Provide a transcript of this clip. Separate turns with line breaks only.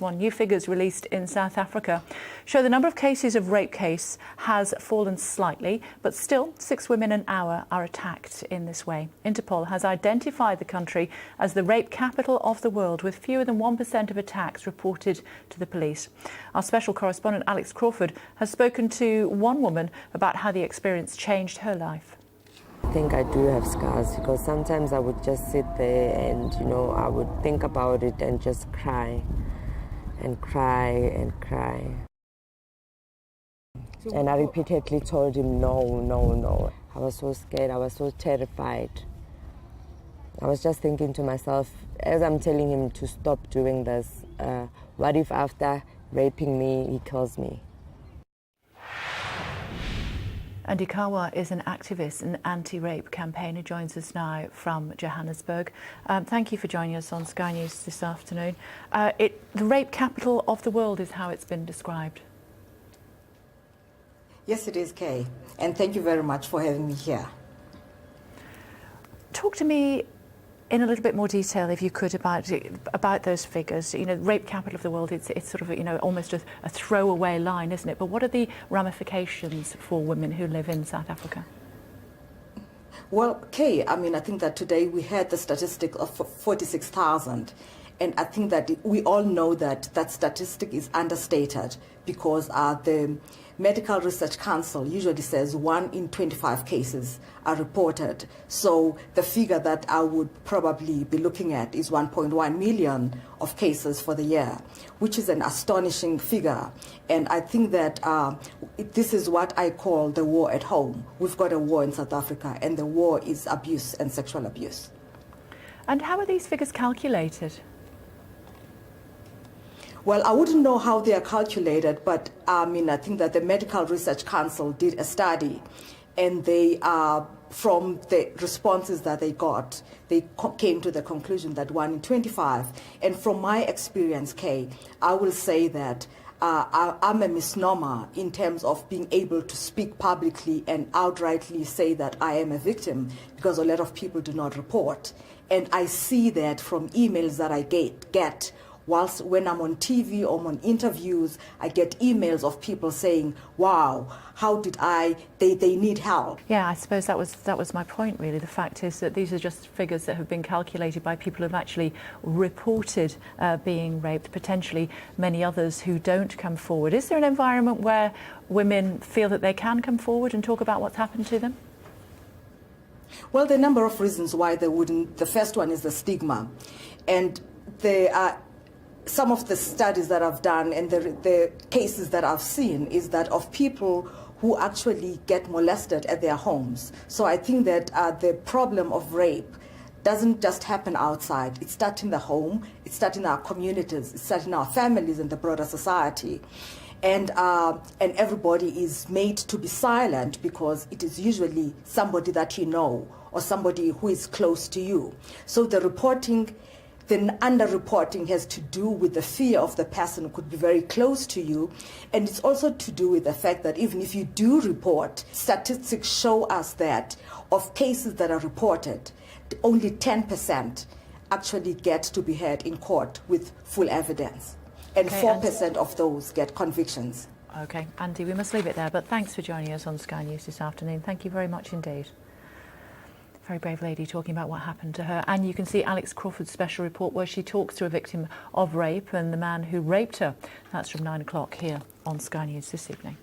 New figures released in South Africa show the number of cases of rape case has fallen slightly, but still 6 women an hour are attacked in this way. Interpol has identified the country as the rape capital of the world, with fewer than 1% of attacks reported to the police. Our special correspondent Alex Crawford has spoken to one woman about how the experience changed her life.
I think I do have scars, because sometimes I would just sit there and, I would think about it and just cry and cry and cry. And I repeatedly told him, no, no, no. I was so scared, I was so terrified. I was just thinking to myself, as I'm telling him to stop doing this, what if after raping me, he kills me?
Andy Kawa is an activist and anti-rape campaigner, joins us now from Johannesburg. Thank you for joining us on Sky News this afternoon. The rape capital of the world is how it's been described.
Yes, it is, Kay. And thank you very much for having me here.
Talk to me in a little bit more detail, if you could, about those figures. Rape capital of the world, it's sort of, almost a throwaway line, isn't it? But what are the ramifications for women who live in South Africa?
Well, Kay, I think that today we had the statistic of 46,000. And I think that we all know that that statistic is understated, because the Medical Research Council usually says 1 in 25 cases are reported. So the figure that I would probably be looking at is 1.1 million of cases for the year, which is an astonishing figure. And I think that this is what I call the war at home. We've got a war in South Africa, and the war is abuse and sexual abuse.
And how are these figures calculated?
Well, I wouldn't know how they are calculated, but I think that the Medical Research Council did a study, and they, from the responses that they got, they came to the conclusion that 1 in 25. And from my experience, Kay, I will say that I'm a misnomer in terms of being able to speak publicly and outrightly say that I am a victim, because a lot of people do not report. And I see that from emails that I get. Whilst when I'm on TV or on interviews, I get emails of people saying, wow, how did they need help.
Yeah, I suppose that was my point, really. The fact is that these are just figures that have been calculated by people who have actually reported being raped, potentially many others who don't come forward. Is there an environment where women feel that they can come forward and talk about what's happened to them?
Well, there are a number of reasons why they wouldn't. The first one is the stigma. And there are some of the studies that I've done and the cases that I've seen is that of people who actually get molested at their homes. So I think that the problem of rape doesn't just happen outside. It starts in the home, it starts in our communities, it starts in our families and the broader society. And everybody is made to be silent, because it is usually somebody that you know or somebody who is close to you. So the underreporting has to do with the fear of the person who could be very close to you. And it's also to do with the fact that even if you do report, statistics show us that of cases that are reported, only 10% actually get to be heard in court with full evidence. And 4% of those get convictions.
OK, Andy, we must leave it there. But thanks for joining us on Sky News this afternoon. Thank you very much indeed. Very brave lady talking about what happened to her. And you can see Alex Crawford's special report where she talks to a victim of rape and the man who raped her. That's from 9 o'clock here on Sky News this evening.